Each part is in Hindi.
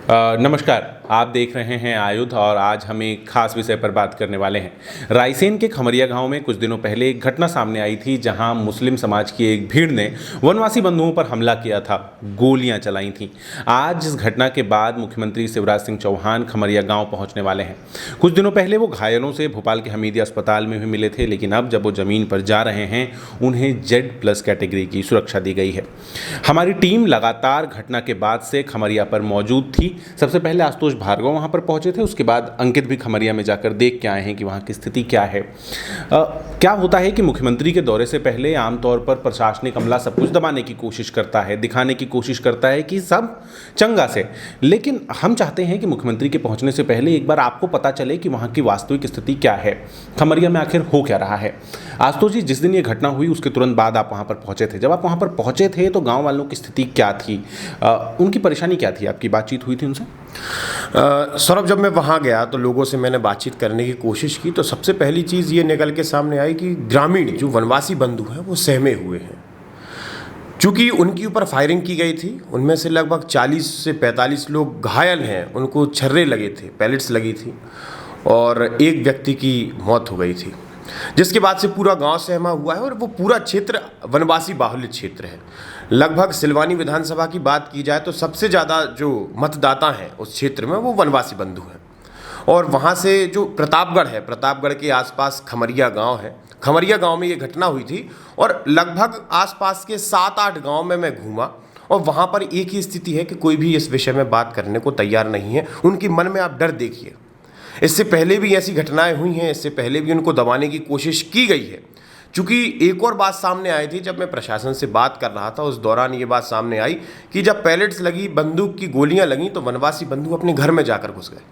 नमस्कार, आप देख रहे हैं आयुध और आज हम एक खास विषय पर बात करने वाले हैं। रायसेन के खमरिया गांव में कुछ दिनों पहले एक घटना सामने आई थी जहां मुस्लिम समाज की एक भीड़ ने वनवासी बंधुओं पर हमला किया था, गोलियां चलाई थीं। आज इस घटना के बाद मुख्यमंत्री शिवराज सिंह चौहान खमरिया गांव पहुंचने वाले हैं। कुछ दिनों पहले वो घायलों से भोपाल के हमीदिया अस्पताल में भी मिले थे, लेकिन अब जब वो ज़मीन पर जा रहे हैं उन्हें Z+ कैटेगरी की सुरक्षा दी गई है। हमारी टीम लगातार घटना के बाद से खमरिया पर मौजूद थी। सबसे पहले आशुतोष भार्गव वहाँ पर पहुँचे थे, उसके बाद अंकित भी खमरिया में जाकर देख के आए हैं कि वहाँ की स्थिति क्या है। क्या होता है कि मुख्यमंत्री के दौरे से पहले आमतौर पर प्रशासनिक अमला सब कुछ दबाने की कोशिश करता है, दिखाने की कोशिश करता है कि सब चंगा से, लेकिन हम चाहते हैं कि मुख्यमंत्री के पहुँचने से पहले एक बार आपको पता चले कि वहाँ की वास्तविक स्थिति क्या है, खमरिया में आखिर हो क्या रहा है। आशुतोष जी, जिस दिन ये घटना हुई उसके तुरंत बाद आप वहाँ पर पहुँचे थे। जब आप वहाँ पर पहुँचे थे तो गाँव वालों की स्थिति क्या थी, उनकी परेशानी क्या थी, आपकी बातचीत हुई थी उनसे? सौरभ, जब मैं वहाँ गया तो लोगों से मैंने बातचीत करने की कोशिश की तो सबसे पहली चीज़ ये निकल के सामने आई कि ग्रामीण जो वनवासी बंधु हैं वो सहमे हुए हैं। चूँकि उनके ऊपर फायरिंग की गई थी, उनमें से लगभग 40 से 45 लोग घायल हैं, उनको छर्रे लगे थे, पैलेट्स लगी थी और एक व्यक्ति की मौत हो गई थी, जिसके बाद से पूरा गांव सहमा हुआ है और वो पूरा क्षेत्र वनवासी बाहुल्य क्षेत्र है। लगभग सिलवानी विधानसभा की बात की जाए तो सबसे ज़्यादा जो मतदाता हैं उस क्षेत्र में वो वनवासी बंधु हैं। और वहाँ से जो प्रतापगढ़ है, प्रतापगढ़ के आसपास खमरिया गांव है, खमरिया गांव में ये घटना हुई थी और लगभग आसपास के 7-8 गांव में मैं घूमा और वहाँ पर एक ही स्थिति है कि कोई भी इस विषय में बात करने को तैयार नहीं है। उनके मन में आप डर देखिए। इससे पहले भी ऐसी घटनाएं हुई हैं, इससे पहले भी उनको दबाने की कोशिश की गई है। चूँकि एक और बात सामने आई थी, जब मैं प्रशासन से बात कर रहा था उस दौरान ये बात सामने आई कि जब पैलेट्स लगी, बंदूक की गोलियां लगी तो वनवासी बंधु अपने घर में जाकर घुस गए।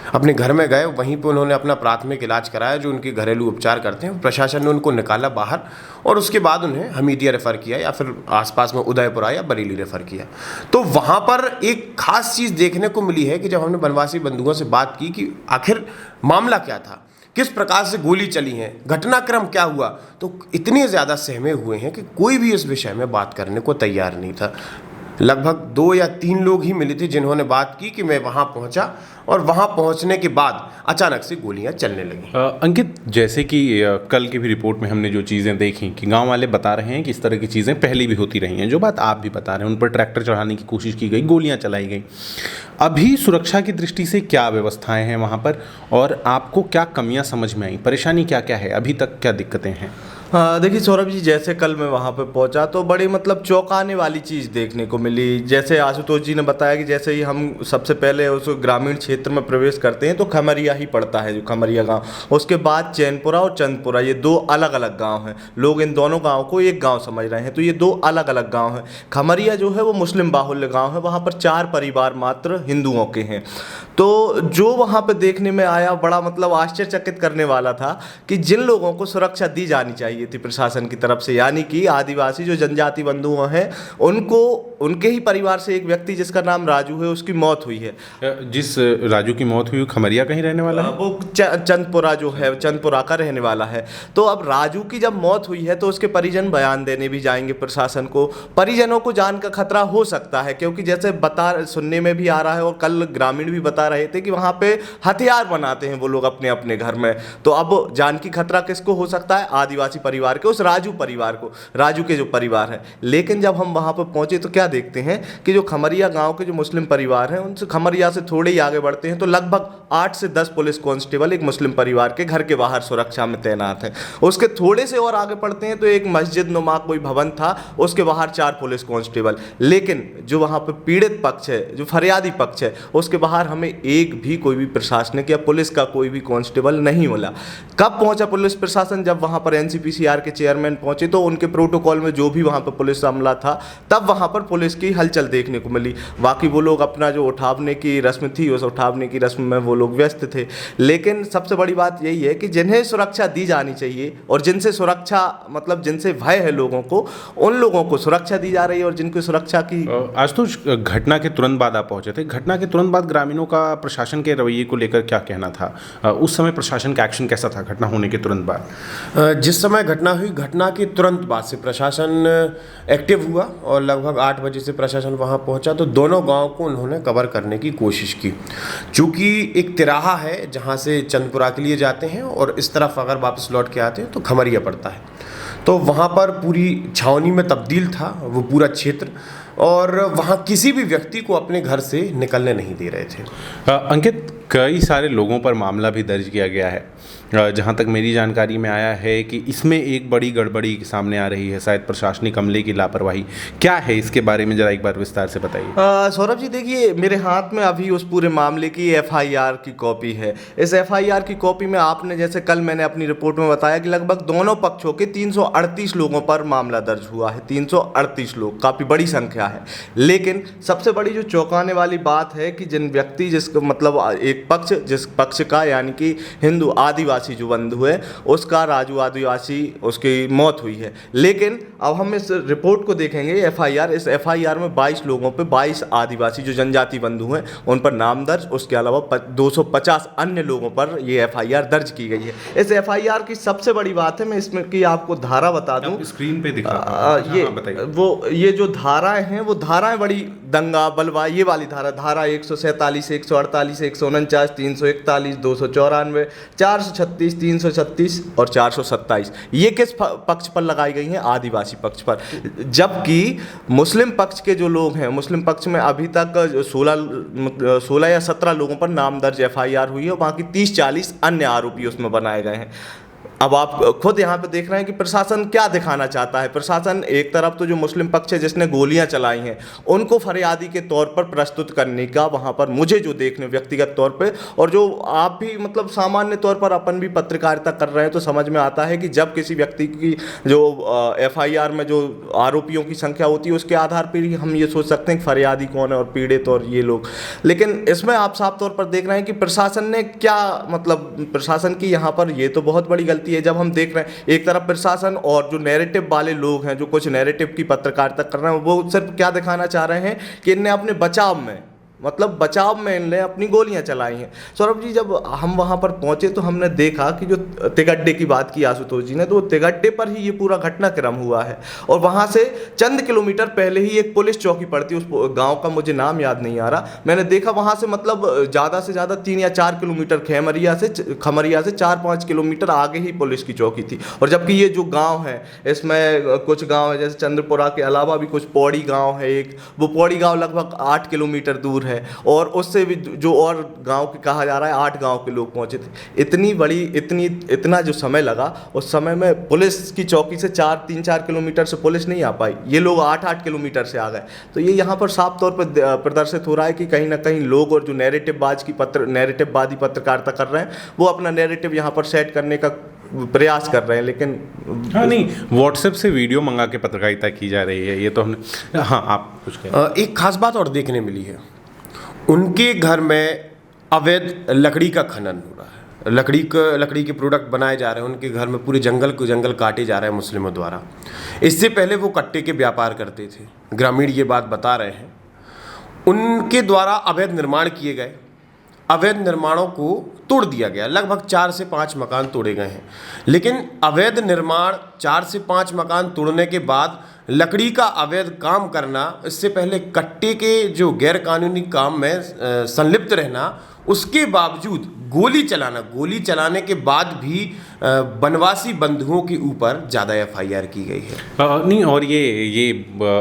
अपने घर में गए, वहीं पे उन्होंने अपना प्राथमिक इलाज कराया, जो उनके घरेलू उपचार करते हैं। प्रशासन ने उनको निकाला बाहर और उसके बाद उन्हें हमीदिया रेफ़र किया या फिर आसपास में उदयपुरा या बरेली रेफ़र किया। तो वहाँ पर एक खास चीज़ देखने को मिली है कि जब हमने वनवासी बंधुओं से बात की कि आखिर मामला क्या था, किस प्रकार से गोली चली है, घटनाक्रम क्या हुआ, तो इतने ज़्यादा सहमे हुए हैं कि कोई भी इस विषय में बात करने को तैयार नहीं था। लगभग 2 या 3 लोग ही मिले थे जिन्होंने बात की कि मैं वहाँ पहुँचा और वहाँ पहुँचने के बाद अचानक से गोलियाँ चलने लगी। अंकित, जैसे कि कल की भी रिपोर्ट में हमने जो चीज़ें देखी कि गांव वाले बता रहे हैं कि इस तरह की चीज़ें पहले भी होती रही हैं, जो बात आप भी बता रहे हैं, उन पर ट्रैक्टर चढ़ाने की कोशिश की गई, गोलियाँ चलाई गई। अभी सुरक्षा की दृष्टि से क्या व्यवस्थाएं हैं वहाँ पर और आपको क्या कमियाँ समझ में आई, परेशानी क्या क्या है, अभी तक क्या दिक्कतें हैं? हाँ, देखिए सौरभ जी, जैसे कल मैं वहाँ पे पहुँचा तो बड़ी चौंकाने वाली चीज़ देखने को मिली। जैसे आशुतोष जी ने बताया कि जैसे ही हम सबसे पहले उस ग्रामीण क्षेत्र में प्रवेश करते हैं तो खमरिया ही पड़ता है, जो खमरिया गांव, उसके बाद चैनपुरा और चंदपुरा, ये 2 अलग अलग गांव हैं। लोग इन दोनों गाँव को एक गाँव समझ रहे हैं, तो ये 2 अलग अलग गाँव हैं। खमरिया जो है वो मुस्लिम बाहुल्य गाँव है, वहाँ पर 4 परिवार मात्र हिंदुओं के हैं। तो जो वहाँ पे देखने में आया बड़ा आश्चर्यचकित करने वाला था कि जिन लोगों को सुरक्षा दी जानी चाहिए थी प्रशासन की तरफ से, यानी कि आदिवासी जो जनजाति बंधु हैं, उनको उनके ही परिवार से एक व्यक्ति जिसका नाम राजू है, उसकी मौत हुई है। जिस राजू की मौत हुई खमरिया का ही रहने वाला है? वो चंदपुरा जो है, चंदपुरा का रहने वाला है। तो अब राजू की जब मौत हुई है तो उसके परिजन बयान देने भी जाएंगे प्रशासन को। परिजनों को जान का खतरा हो सकता है, क्योंकि जैसे सुनने में भी आ रहा है और कल ग्रामीण भी बता रहे थे कि वहाँ पे हथियार बनाते हैं वो लोग अपने अपने घर में। तो अब जान की खतरा किसको हो सकता है? आदिवासी परिवार के, उस राजू परिवार को, राजू के जो परिवार है। लेकिन जब हम वहाँ पर पहुँचे तो क्या देखते हैं कि जो खमरिया गांव के जो मुस्लिम परिवार हैं, उनसे खमरिया से थोड़े ही आगे बढ़ते हैं तो लगभग 8 से 10 पुलिस कांस्टेबल एक मुस्लिम परिवार के घर के बाहर सुरक्षा में तैनात हैं। उसके थोड़े से और आगे बढ़ते हैं तो एक मस्जिद नुमा कोई भवन था, उसके बाहर 4 पुलिस कांस्टेबल। लेकिन जो वहाँ पर पीड़ित पक्ष है, जो फरियादी पक्ष है, उसके बाहर हमें एक भी कोई भी प्रशासनिक या पुलिस का कोई भी कांस्टेबल नहीं मिला। कब पहुंचा पुलिस प्रशासन? जब वहां पर NCPCR के चेयरमैन पहुंचे तो उनके प्रोटोकॉल में जो भी वहां पर पुलिस अमला था, तब वहां पर पुलिस की हलचल देखने को मिली। बाकी वो लोग अपना जो उठावने की रस्म थी, उस उठावने की रस्म में वो लोग व्यस्त थे। लेकिन सबसे बड़ी बात यही है कि जिन्हें सुरक्षा दी जानी चाहिए और जिनसे सुरक्षा जिनसे भय है लोगों को, उन लोगों को सुरक्षा दी जा रही है और जिनको सुरक्षा की। आशुतोष, घटना के तुरंत बाद आप पहुंचे थे, घटना के तुरंत बाद ग्रामीणों का प्रशासन के रवैये को लेकर क्या कहना था? उस समय प्रशासन का एक्शन कैसा था घटना होने के तुरंत बाद? जिस समय घटना हुई, घटना के तुरंत बाद से प्रशासन एक्टिव हुआ और लगभग 8 बजे से प्रशासन वहाँ पहुँचा तो दोनों गांव को उन्होंने कवर करने की कोशिश की। चूँकि एक तिराहा है जहाँ से चंदपुरा के लिए जाते हैं और इस तरफ अगर वापस लौट के आते हैं तो खमरिया पड़ता है, तो वहाँ पर पूरी छावनी में तब्दील था वो पूरा क्षेत्र, और वहाँ किसी भी व्यक्ति को अपने घर से निकलने नहीं दे रहे थे। अंकित, कई सारे लोगों पर मामला भी दर्ज किया गया है। जहाँ तक मेरी जानकारी में आया है कि इसमें एक बड़ी गड़बड़ी सामने आ रही है, शायद प्रशासनिक अमले की लापरवाही। क्या है इसके बारे में, जरा एक बार विस्तार से बताइए। सौरभ जी, देखिए मेरे हाथ में अभी उस पूरे मामले की एफआईआर की कॉपी है। इस एफआईआर की कॉपी में आपने जैसे कल मैंने अपनी रिपोर्ट में बताया कि लगभग दोनों पक्षों के 338 लोगों पर मामला दर्ज हुआ है। 338 लोग, काफ़ी बड़ी संख्या है। लेकिन सबसे बड़ी जो चौंकाने वाली बात है कि जिन व्यक्ति जिसका मतलब एक पक्ष, जिस पक्ष का यानी कि हिंदू आदिवासी जो बंधु है उसका, राजू आदिवासी, उसकी मौत हुई है। लेकिन अब हम इस रिपोर्ट को देखेंगे, एफआईआर, इस एफआईआर में 22 लोगों पे 22 आदिवासी जो जनजाति बंधु हैं उन पर नाम दर्ज, उसके अलावा 250 अन्य लोगों पर ये एफआईआर दर्ज की गई है। इस एफआईआर की सबसे बड़ी बात है, मैं इसमें की आपको धारा बता दूं, स्क्रीन पे दिखा ये जो धाराएं हैं वो धाराएं बड़ी दंगा बलवा, ये वाली धारा 147, 148, 149, 341, 294, 436, 336 और 427 ये किस पक्ष पर लगाई गई हैं? आदिवासी पक्ष पर। जबकि मुस्लिम पक्ष के जो लोग हैं, मुस्लिम पक्ष में अभी तक 16 या 17 लोगों पर नाम दर्ज एफआईआर हुई है और बाकी 30-40 अन्य आरोपी उसमें बनाए गए हैं। अब आप खुद यहाँ पे देख रहे हैं कि प्रशासन क्या दिखाना चाहता है। प्रशासन एक तरफ तो जो मुस्लिम पक्ष है जिसने गोलियां चलाई हैं उनको फरियादी के तौर पर प्रस्तुत करने का, वहाँ पर मुझे जो देखने व्यक्तिगत तौर पे, और जो आप भी मतलब सामान्य तौर पर अपन भी पत्रकारिता कर रहे हैं तो समझ में आता है कि जब किसी व्यक्ति की जो एफआईआर में जो आरोपियों की संख्या होती है उसके आधार पर ही हम ये सोच सकते हैं कि फरियादी कौन है और पीड़ित और ये लोग। लेकिन इसमें आप साफ तौर पर देख रहे हैं कि प्रशासन ने क्या, मतलब प्रशासन की यहाँ पर ये तो बहुत बड़ी गलती है। जब हम देख रहे हैं एक तरफ प्रशासन और जो नैरेटिव वाले लोग हैं, जो कुछ नैरेटिव की पत्रकारिता कर रहे हैं, वो सिर्फ क्या दिखाना चाह रहे हैं कि इनने अपने बचाव में इनने अपनी गोलियां चलाई हैं। सौरभ जी, जब हम वहां पर पहुंचे तो हमने देखा कि जो तिगड्डे की बात की आशुतोष जी ने, तो वो तिगड्डे पर ही ये पूरा घटनाक्रम हुआ है। और वहां से चंद किलोमीटर पहले ही एक पुलिस चौकी पड़ती है, उस गांव का मुझे नाम याद नहीं आ रहा, मैंने देखा वहां से मतलब ज़्यादा से ज़्यादा 3 या 4 किलोमीटर खमरिया से 4-5 किलोमीटर आगे ही पुलिस की चौकी थी। और जबकि ये जो गाँव है इसमें कुछ गाँव है, जैसे चंद्रपुरा के अलावा भी कुछ पौड़ी गाँव है एक, वो पौड़ी गाँव लगभग 8 किलोमीटर दूर है, और उससे भी जो और गांव के कहा जा रहा है 8 गांव के लोग पहुंचे थे। इतना जो समय लगा, उस समय में पुलिस की चौकी से 3-4 किलोमीटर से पुलिस नहीं आ पाई, ये लोग 8-8 किलोमीटर से आ गए। तो ये यहाँ पर साफ तौर पर प्रदर्शित हो रहा है कि कहीं ना कहीं लोग और जो नैरेटिववादी पत्रकारिता कर रहे हैं वो अपना नैरेटिव यहाँ पर सेट करने का प्रयास कर रहे हैं। लेकिन हाँ, नहीं, व्हाट्सएप से वीडियो मंगा के पत्रकारिता की जा रही है, ये तो हमने। हाँ, आप कुछ कहें। एक खास बात और देखने मिली है, उनके घर में अवैध लकड़ी का खनन हो रहा है, लकड़ी के प्रोडक्ट बनाए जा रहे हैं, उनके घर में पूरे जंगल काटे जा रहे हैं मुस्लिमों द्वारा। इससे पहले वो कट्टे के व्यापार करते थे, ग्रामीण ये बात बता रहे हैं। उनके द्वारा अवैध निर्माण किए गए, अवैध निर्माणों को तोड़ दिया गया, लगभग 4 से 5 मकान तोड़े गए हैं। लेकिन अवैध निर्माण 4 से 5 मकान तोड़ने के बाद लकड़ी का अवैध काम करना, इससे पहले कट्टे के जो गैर कानूनी काम में संलिप्त रहना, उसके बावजूद गोली चलाने के बाद भी वनवासी बंधुओं के ऊपर ज़्यादा एफआईआर की गई है। नहीं, और ये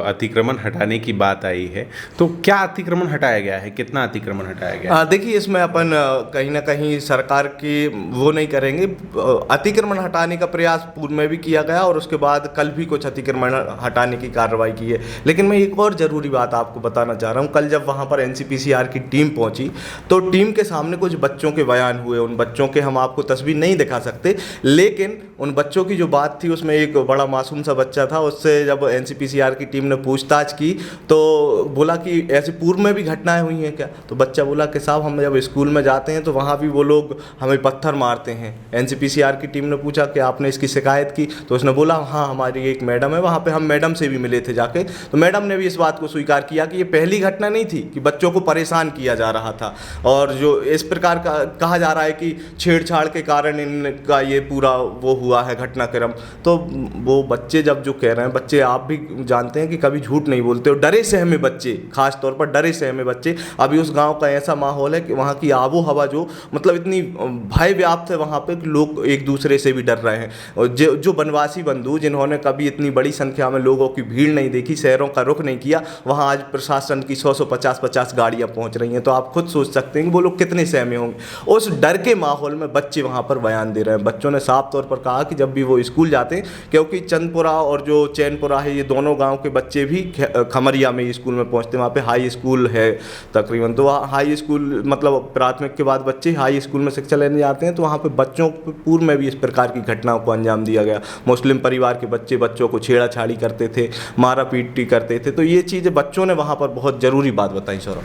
अतिक्रमण हटाने की बात आई है, तो क्या अतिक्रमण हटाया गया है, कितना अतिक्रमण हटाया गया है? देखिए, इसमें अपन कहीं ना कहीं सरकार की वो नहीं करेंगे। अतिक्रमण हटाने का प्रयास पूर्व में भी किया गया और उसके बाद कल भी कुछ अतिक्रमण हटाने की कार्रवाई की है। लेकिन मैं एक और ज़रूरी बात आपको बताना चाह रहा हूँ। कल जब वहाँ पर एनसीपीसीआर की टीम पहुँची तो टीम के सामने कुछ बच्चों के बयान हुए। उन बच्चों के हम आपको तस्वीर नहीं दिखा सकते, लेकिन उन बच्चों की जो बात थी उसमें एक बड़ा मासूम सा बच्चा था। उससे जब एनसीपीसीआर की टीम ने पूछताछ की तो बोला कि ऐसे पूर्व में भी घटनाएं हुई हैं क्या? तो बच्चा बोला कि साहब, हम जब स्कूल में जाते हैं तो वहाँ भी वो लोग हमें पत्थर मारते हैं। एनसीपीसीआर की टीम ने पूछा कि आपने इसकी शिकायत की? तो उसने बोला हाँ, हमारी एक मैडम है, वहाँ पर हम मैडम मैडम से भी मिले थे जाके, तो मैडम ने भी इस बात को स्वीकार किया कि ये पहली घटना नहीं थी कि बच्चों को परेशान किया जा रहा था, और जो इस प्रकार का कहा जा रहा है कि छेड़छाड़ के कारण इनका ये पूरा वो हुआ है घटनाक्रम, तो वो बच्चे जब जो कह रहे हैं, बच्चे आप भी जानते हैं कि कभी झूठ नहीं बोलते, और डरे सहमे बच्चे, खास तौर पर डरे सहमे बच्चे। अभी उस गांव का ऐसा माहौल है कि वहाँ की आबो हवा जो मतलब इतनी भय व्याप्त है वहाँ पे कि लोग एक दूसरे से भी डर रहे हैं। और जो वनवासी बंधु जिन्होंने कभी इतनी बड़ी संख्या में लोगों की भीड़ नहीं देखी, शहरों का रुख नहीं किया, वहाँ आज प्रशासन की 100-150 गाड़ियाँ पहुँच रही हैं, तो आप खुद सोच सकते हैं कि वो लोग कितने सहमे होंगे। उस डर के माहौल में बच्चे वहाँ पर बयान दे रहे हैं। बच्चों ने साफ तौर पर कहा कि जब भी वो स्कूल जाते हैं, क्योंकि चंदपुरा और जो चैनपुरा है, ये दोनों गाँव के बच्चे भी खमरिया में स्कूल में पहुँचते हैं। वहाँ पे हाई स्कूल है तकरीबन, तो वहाँ हाई स्कूल मतलब प्राथमिक के बाद बच्चे हाई स्कूल में शिक्षा लेने जाते हैं, तो वहाँ पे बच्चों पूर्व में भी इस प्रकार की घटनाओं को अंजाम दिया गया। मुस्लिम परिवार के बच्चे बच्चों को छेड़ाछाड़ी करते थे, मारा पीटी करते थे, तो ये चीज़ें बच्चों ने वहाँ पर बहुत ज़रूरी बात बताई। सौरभ,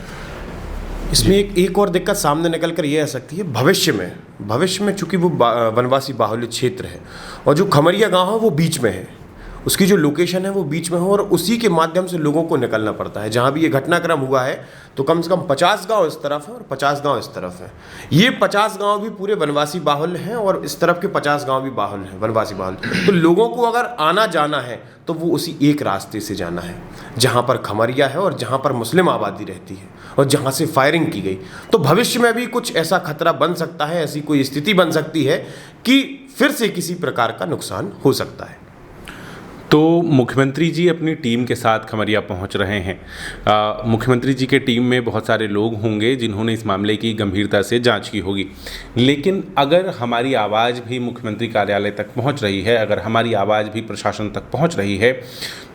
इसमें एक और दिक्कत सामने निकल कर ये आ सकती है भविष्य में चूंकि वो वनवासी बाहुल्य क्षेत्र है और जो खमरिया गांव है वो बीच में है, उसकी जो लोकेशन है वो बीच में हो, और उसी के माध्यम से लोगों को निकलना पड़ता है। जहाँ भी ये घटनाक्रम हुआ है तो कम से कम 50 गांव इस तरफ है और 50 गांव इस तरफ है। ये 50 गांव भी पूरे वनवासी बाहुल्य हैं और इस तरफ के 50 गांव भी बाहुल्य हैं, वनवासी बाहुल्य। तो लोगों को अगर आना जाना है तो वो उसी एक रास्ते से जाना है जहाँ पर खमरिया है और जहाँ पर मुस्लिम आबादी रहती है और जहाँ से फायरिंग की गई। तो भविष्य में भी कुछ ऐसा खतरा बन सकता है, ऐसी कोई स्थिति बन सकती है कि फिर से किसी प्रकार का नुकसान हो सकता है। तो मुख्यमंत्री जी अपनी टीम के साथ खमरिया पहुंच रहे हैं। मुख्यमंत्री जी के टीम में बहुत सारे लोग होंगे जिन्होंने इस मामले की गंभीरता से जांच की होगी, लेकिन अगर हमारी आवाज़ भी मुख्यमंत्री कार्यालय तक पहुंच रही है, अगर हमारी आवाज़ भी प्रशासन तक पहुंच रही है,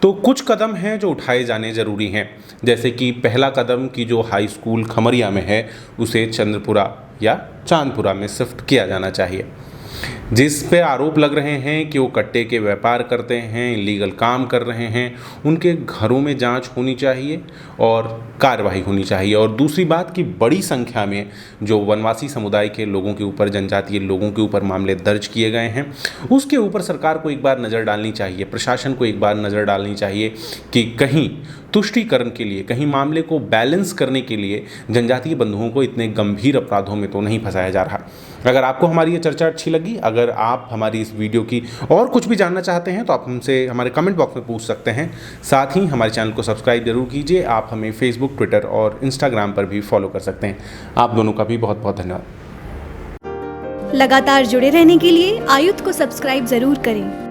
तो कुछ कदम हैं जो उठाए जाने ज़रूरी हैं। जैसे कि पहला कदम कि जो हाई स्कूल खमरिया में है उसे चंद्रपुरा या चांदपुरा में शिफ्ट किया जाना चाहिए। जिस पे आरोप लग रहे हैं कि वो कट्टे के व्यापार करते हैं, इलीगल काम कर रहे हैं, उनके घरों में जांच होनी चाहिए और कार्रवाई होनी चाहिए। और दूसरी बात कि बड़ी संख्या में जो वनवासी समुदाय के लोगों के ऊपर, जनजातीय लोगों के ऊपर मामले दर्ज किए गए हैं, उसके ऊपर सरकार को एक बार नज़र डालनी चाहिए, प्रशासन को एक बार नज़र डालनी चाहिए कि कहीं तुष्टीकरण के लिए, कहीं मामले को बैलेंस करने के लिए जनजातीय बंधुओं को इतने गंभीर अपराधों में तो नहीं फंसाया जा रहा। अगर आपको हमारी ये चर्चा अच्छी लगी, अगर आप हमारी इस वीडियो की और कुछ भी जानना चाहते हैं तो आप हमसे हमारे कमेंट बॉक्स में पूछ सकते हैं। साथ ही हमारे चैनल को सब्सक्राइब जरूर कीजिए। आप हमें फेसबुक, ट्विटर और इंस्टाग्राम पर भी फॉलो कर सकते हैं। आप दोनों का भी बहुत बहुत धन्यवाद। लगातार जुड़े रहने के लिए आयुध को सब्सक्राइब जरूर करें।